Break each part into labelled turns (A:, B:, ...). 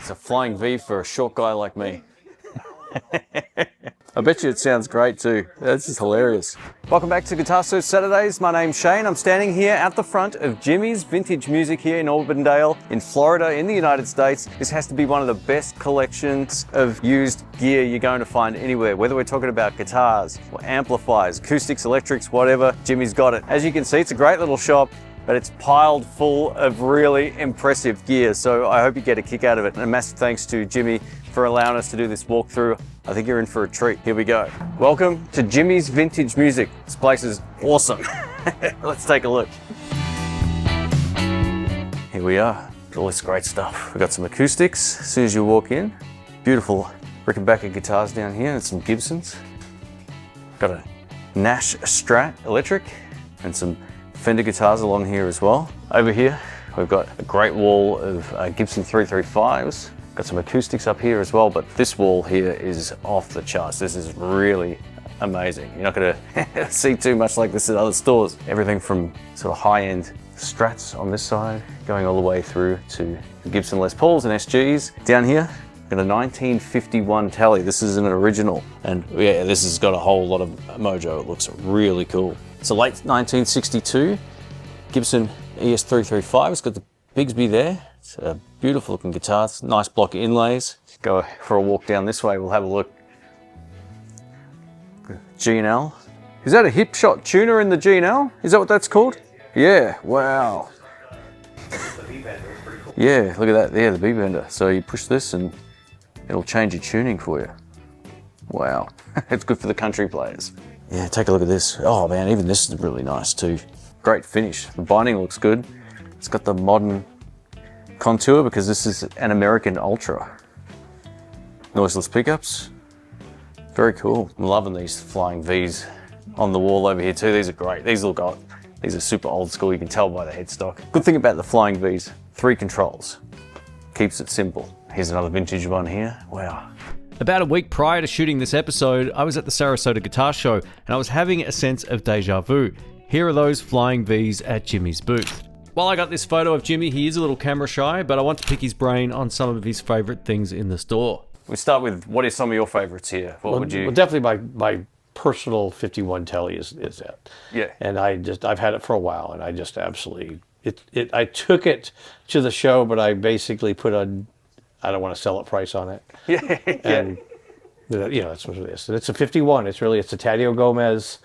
A: It's a flying V for a short guy like me. I bet you it sounds great too. This is hilarious. Welcome back to Guitar Search Saturdays. My name's Shane. I'm standing here at the front of Jimmy's Vintage Music here in Auburndale in Florida in the United States. This has to be one of the best collections of used gear you're going to find anywhere, whether we're talking about guitars or amplifiers, acoustics, electrics, whatever. Jimmy's got it. As you can see, it's a great little shop, but it's piled full of really impressive gear. So I hope you get a kick out of it. And a massive thanks to Jimmy for allowing us to do this walkthrough. I think you're in for a treat. Here we go. Welcome to Jimmy's Vintage Music. This place is awesome. Let's take a look. Here we are. All this great stuff. We've got some acoustics as soon as you walk in. Beautiful Rickenbacker guitars down here and some Gibsons. Got a Nash Strat electric and some Fender guitars along here as well. Over here, we've got a great wall of Gibson 335s. Got some acoustics up here as well, but this wall here is off the charts. This is really amazing. You're not gonna see too much like this at other stores. Everything from sort of high-end Strats on this side, going all the way through to the Gibson Les Pauls and SGs. Down here, got a 1951 Tele. This is an original, and yeah, this has got a whole lot of mojo. It looks really cool. It's a late 1962 Gibson ES335. It's got the Bigsby there. It's a beautiful looking guitar. It's nice block of inlays. Go for a walk down this way. We'll have a look. G&L. Is that a Hipshot tuner in the G&L? Is that what that's called? Yeah, wow. Yeah, look at that. Yeah, the B-bender. So you push this and it'll change your tuning for you. Wow. It's good for the country players. Yeah, take a look at this. Oh man, even this is really nice too. Great finish. The binding looks good. It's got the modern contour because this is an American Ultra. Noiseless pickups. Very cool. I'm loving these flying Vs on the wall over here too. These are great. These are super old school. You can tell by the headstock. Good thing about the flying Vs, 3 controls. Keeps it simple. Here's another vintage one here. Wow.
B: About a week prior to shooting this episode, I was at the Sarasota Guitar Show and I was having a sense of deja vu. Here are those flying Vs at Jimmy's booth. While I got this photo of Jimmy, he is a little camera shy, but I want to pick his brain on some of his favorite things in the store.
A: We start with, what are some of your favorites here? What would you?
C: Well, definitely my personal 51 Tele is that.
A: Yeah.
C: And I've had it for a while, and I just absolutely, I took it to the show, but I basically put a, I don't want to sell it price on it.
A: Yeah.
C: And, you know, that's what it is. And it's a 51. It's a Tadeo Gomez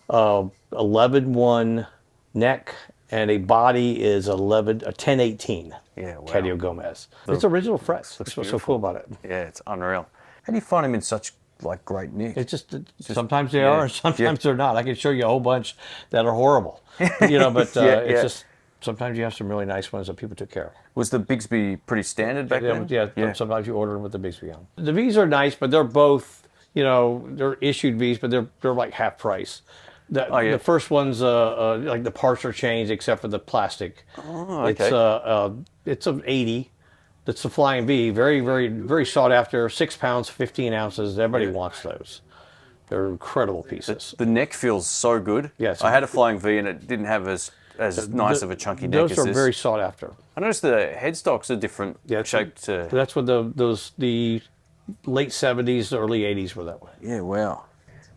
C: 11-1 neck, and a body is a 1018.
A: Yeah, wow.
C: Tadeo Gomez. It's original frets. That's what's so cool about it.
A: Yeah, it's unreal. How do you find them in such like great nick?
C: It's just sometimes they are, and sometimes they're not. I can show you a whole bunch that are horrible, you know. But it's just sometimes you have some really nice ones that people took care of.
A: Was the Bigsby pretty standard back then?
C: Yeah. Sometimes you order them with the Bigsby on. The V's are nice, but they're both, you know, they're issued V's, but they're like half price. The first one's like the parts are changed except for the plastic.
A: Oh, okay.
C: It's an 80. That's the Flying V. Very, very, very sought after. 6 pounds, 15 ounces. Everybody wants those. They're incredible pieces.
A: The neck feels so good. Yes. I had a Flying V and it didn't have as nice of a chunky neck as this.
C: Those are very sought after.
A: I noticed the headstocks are different shaped.
C: That's what the late 70s, early 80s were that way.
A: Yeah, wow.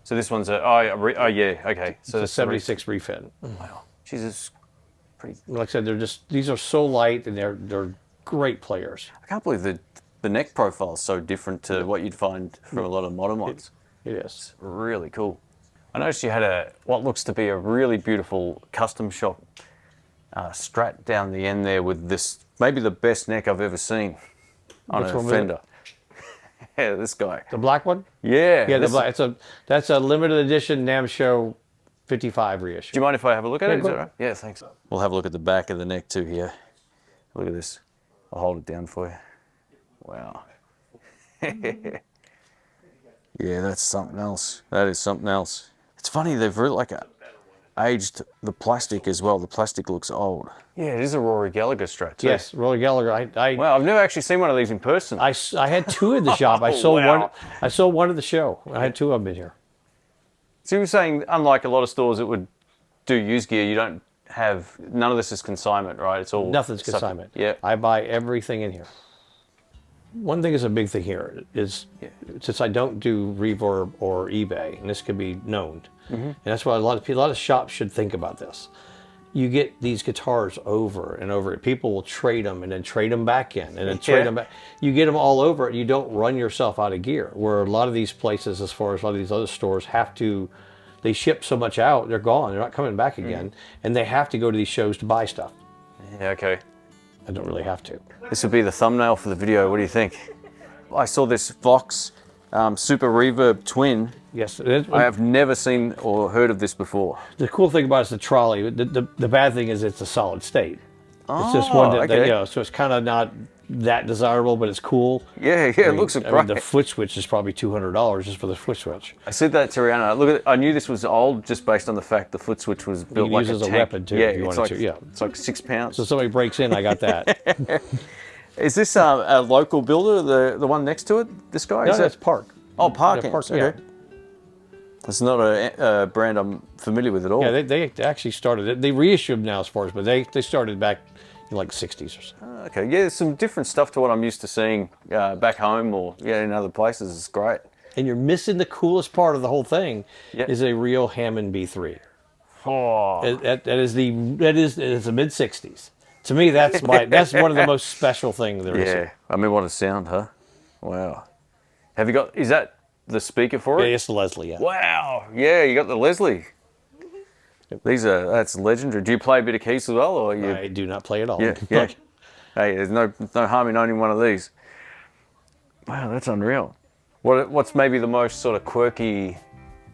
A: So this one's okay. So
C: it's a 76 refit.
A: Wow. Jesus. Pretty.
C: Like I said, these are so light and they're great players.
A: I can't believe the neck profile is so different to what you'd find from a lot of modern ones.
C: It is.
A: It's really cool. I noticed you had what looks to be a really beautiful custom shop Strat down the end there with this, maybe the best neck I've ever seen on a Fender. Yeah, this guy.
C: The black one?
A: Yeah.
C: Yeah, the black. That's a limited edition NAMM Show 55 reissue.
A: Do you mind if I have a look at it? Is that
C: right?
A: Yeah, thanks. We'll have a look at the back of the neck too here. Look at this. I'll hold it down for you. Wow. Yeah, that's something else. That is something else. It's funny, they've really aged the plastic as well. The plastic looks old. Yeah, it is a Rory Gallagher Strat too.
C: Yes, Rory Gallagher.
A: Wow, I've never actually seen one of these in person.
C: I had 2 in the shop. I sold one. I sold one at the show. I had 2 of them in here.
A: So you were saying, unlike a lot of stores that would do used gear, you don't have, none of this is consignment, right? It's all
C: nothing's consignment.
A: Yeah.
C: I buy everything in here. One thing is a big thing here is, since I don't do Reverb or eBay, and this could be known, and that's why a lot of shops should think about this. You get these guitars over and over. People will trade them and then trade them back in and then trade them back. You get them all over it. You don't run yourself out of gear. Where a lot of these places, as far as a lot of these other stores, they ship so much out, they're gone. They're not coming back again, and they have to go to these shows to buy stuff.
A: Yeah, okay.
C: I don't really have to.
A: This would be the thumbnail for the video. What do you think? I saw this Vox Super Reverb Twin.
C: Yes,
A: I have never seen or heard of this before.
C: The cool thing about it is the trolley. The bad thing is it's a solid state. It's just one that,
A: okay.
C: you know, so it's kind of not that desirable, but it's cool.
A: Yeah, it looks great.
C: I mean, the foot switch is probably $200 just for the foot switch.
A: I said that to Rhyannon. Look at it, I knew this was old just based on the fact the foot switch was built like a tank.
C: You use as a weapon too.
A: Yeah,
C: if you wanted to. Yeah,
A: it's like 6 pounds.
C: so somebody breaks in, I got that.
A: Is this a local builder, the one next to it? This guy?
C: No, that's Park.
A: Oh, Park.
C: Yeah, Park,
A: okay. It's not a brand I'm familiar with at all.
C: Yeah, they actually started it. They reissued them now, as far as, but they started back in like 60s or so.
A: Okay, yeah, there's some different stuff to what I'm used to seeing back home or in other places. It's great.
C: And you're missing the coolest part of the whole thing is a real Hammond B3.
A: Oh,
C: That is the mid 60s. To me, that's one of the most special things there is.
A: yeah. I mean, what a sound, huh? Wow. Have you got? Is that the speaker for it?
C: Yeah, it's the Leslie. Yeah.
A: Wow. Yeah, you got the Leslie. That's legendary. Do you play a bit of keys as well, or you?
C: I do not play at all.
A: Yeah. Hey, there's no harm in owning one of these. Wow, that's unreal. What's maybe the most sort of quirky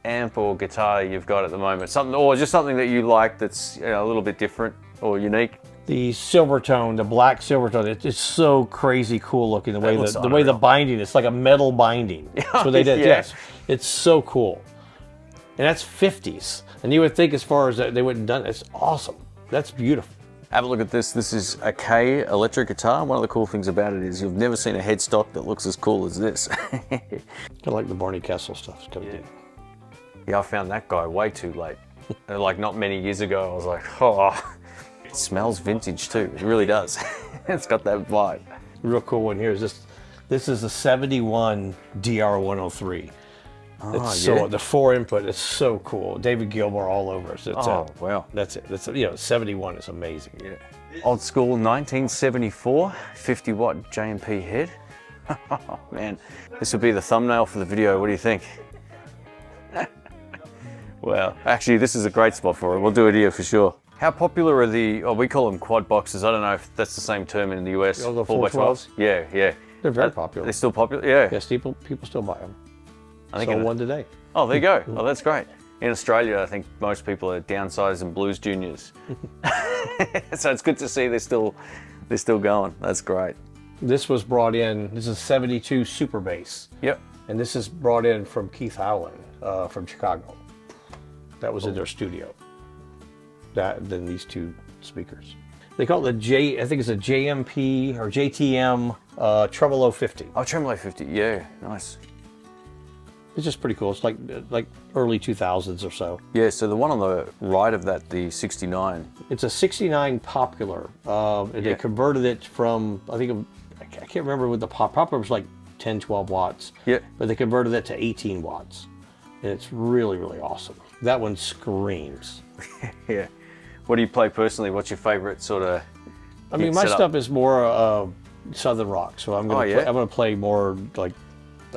A: amp or guitar you've got at the moment? Something, or just something that you like that's a little bit different or unique?
C: The Silvertone, the black Silvertone, it's so crazy cool looking. The way the binding, it's like a metal binding. That's what they did. Yes, it's so cool. And that's 50s. And you would think, as far as they wouldn't have done it, it's awesome. That's beautiful.
A: Have a look at this. This is a K electric guitar. One of the cool things about it is you've never seen a headstock that looks as cool as this.
C: I like the Barney Kessel stuff. It's coming in.
A: Yeah, I found that guy way too late. Like not many years ago, I was like, oh, it smells vintage too. It really does. It's got that vibe.
C: Real cool one here is this. This is a 71 DR103. Oh, the 4 input is so cool. David Gilmour all over us.
A: Wow.
C: That's it. 71 is amazing.
A: Yeah. Old school 1974 50 watt JMP head. Oh man, this would be the thumbnail for the video. What do you think? Wow. Actually, this is a great spot for it. We'll do it here for sure. How popular are we call them quad boxes. I don't know if that's the same term in the US.
C: The 412s?
A: Yeah.
C: They're very popular.
A: They're still popular? Yeah.
C: Yes, people still buy them.
A: I think
C: sold one today.
A: Oh, there you go. Oh, that's great. In Australia, I think most people are downsizing blues juniors. So it's good to see they're still going. That's great.
C: This was brought in. This is 72 Super Bass.
A: Yep.
C: And this is brought in from Keith Howland from Chicago. That was in their studio. Then these two speakers. They call it I think it's a JMP or JTM Tremolo 50.
A: Oh, Tremolo 50. Yeah, nice.
C: It's just pretty cool. It's like early 2000s or so.
A: Yeah, so the one on the right of that, the 69.
C: It's a 69 Popular. They converted it from, I can't remember what the Popular was, like 10, 12 watts.
A: Yeah.
C: But they converted it to 18 watts. And it's really, really awesome. That one screams.
A: Yeah. What do you play personally? What's your favorite sort of?
C: I mean, my stuff is more Southern rock. So I'm gonna play more like.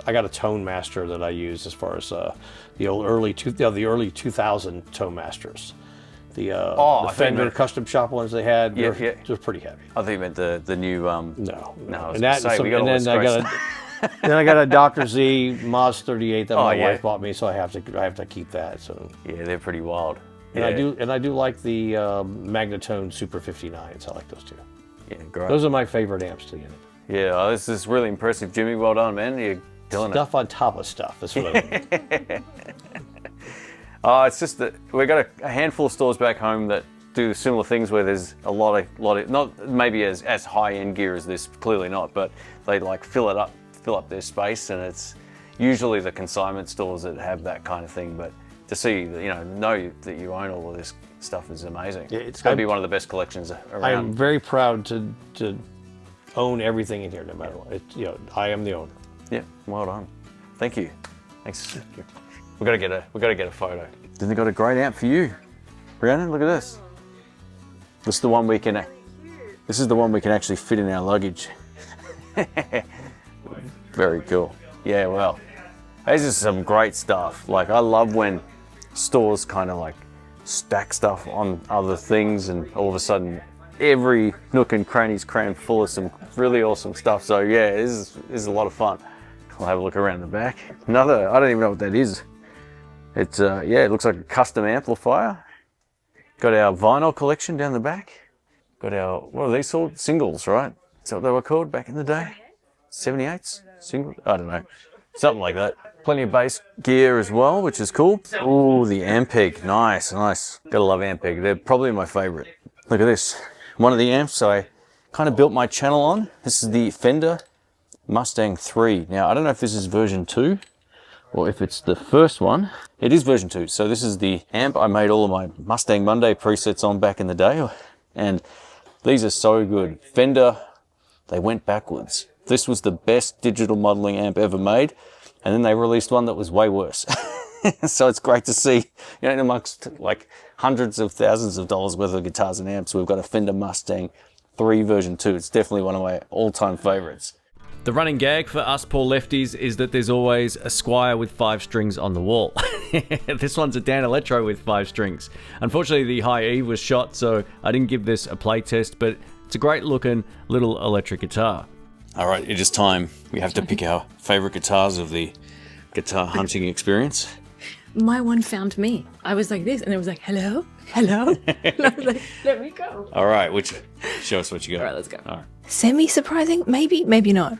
C: I got a Tone Master that I use as far as the early 2000 Tone Masters. The Fender custom shop ones they had. They're pretty heavy.
A: I think you meant the new.
C: No.
A: And
C: then I got a Dr. Z Moz 38 that my wife bought me, so I have to keep that. So
A: yeah, they're pretty wild.
C: And I do like the Magnatone Super 59s. I like those too.
A: Yeah, great.
C: Those are my favorite amps to get.
A: Yeah, this is really impressive, Jimmy. Well done, man. You're killing
C: stuff on top of stuff. That's what I mean.
A: It's just that we've got a handful of stores back home that do similar things where there's a lot of not maybe as high end gear as this, clearly not, but they like fill up their space, and it's usually the consignment stores that have that kind of thing. But to see, know that you own all of this stuff is amazing. Yeah, it's got to be one of the best collections around.
C: I'm very proud to own everything in here, no matter what. You know, I am the owner.
A: Yeah, well done. Thank you. Thanks. We gotta get a photo. Then they got a great amp for you, Rhyannon. Look at this. This is the one we can. This is the one we can actually fit in our luggage. Very cool. Yeah, well, this is some great stuff. Like, I love when stores kind of like stack stuff on other things, and all of a sudden every nook and cranny's crammed full of some really awesome stuff. So yeah, this is a lot of fun. I'll have a look around the back. Another, I don't even know what that is. It's yeah, it looks like a custom amplifier. Got our vinyl collection down the back. Got our, what are these called? Singles, right? Is that what they were called back in the day? 78s? Singles? I don't know. Something like that. Plenty of bass gear as well, which is cool. Ooh, the Ampeg. Nice, nice. Gotta love Ampeg. They're probably my favorite. Look at this. One of the amps I kind of built my channel on. This is the Fender Mustang 3. Now, I don't know if this is version 2 or if it's the first one. It is version 2. So this is the amp I made all of my Mustang Monday presets on back in the day. And these are so good. Fender, they went backwards. This was the best digital modeling amp ever made. And then they released one that was way worse. So it's great to see, you know, amongst like hundreds of thousands of dollars worth of guitars and amps, we've got a Fender Mustang 3 version 2. It's definitely one of my all-time favorites.
B: The running gag for us poor lefties is that there's always a Squire with 5 strings on the wall. This one's a Danelectro with 5 strings. Unfortunately, the high E was shot, so I didn't give this a play test, but it's a great looking little electric guitar.
A: All right, it is time. We have to pick our favorite guitars of the guitar hunting experience.
D: My one found me. I was like this, and it was like, hello, hello. And I was like, let me go.
A: All right, show us what you got.
D: All right, let's go.
A: All right.
D: Semi-surprising, maybe, maybe not.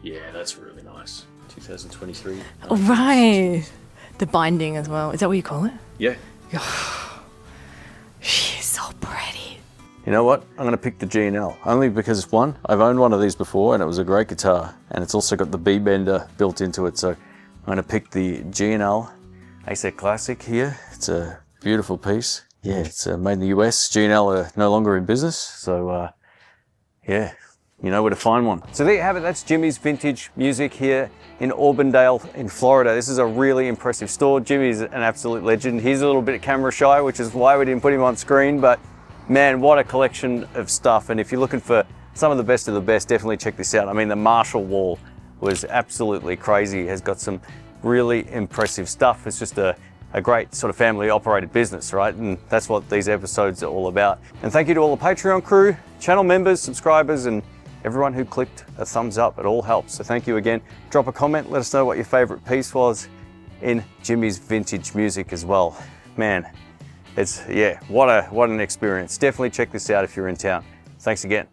A: Yeah, that's really nice. 2023.
D: All right. The binding as well. Is that what you call it?
A: Yeah.
D: She is so pretty.
A: You know what? I'm going to pick the G&L, only because, one, I've owned one of these before and it was a great guitar, and it's also got the B-bender built into it, so I'm going to pick the G&L ASEC Classic here. It's a beautiful piece. Yeah, it's made in the US. G&L are no longer in business, so yeah, you know where to find one. So there you have it. That's Jimmy's Vintage Music here in Auburndale in Florida. This is a really impressive store. Jimmy's an absolute legend. He's a little bit camera shy, which is why we didn't put him on screen, but man, what a collection of stuff. And if you're looking for some of the best, definitely check this out. I mean, the Marshall wall was absolutely crazy. It has got some really impressive stuff. It's just a great sort of family operated business, right? And that's what these episodes are all about. And thank you to all the Patreon crew, channel members, subscribers, and everyone who clicked a thumbs up. It all helps. So thank you again. Drop a comment. Let us know what your favorite piece was in Jimmy's Vintage Music as well. Man, it's, yeah, what an experience. Definitely check this out if you're in town. Thanks again.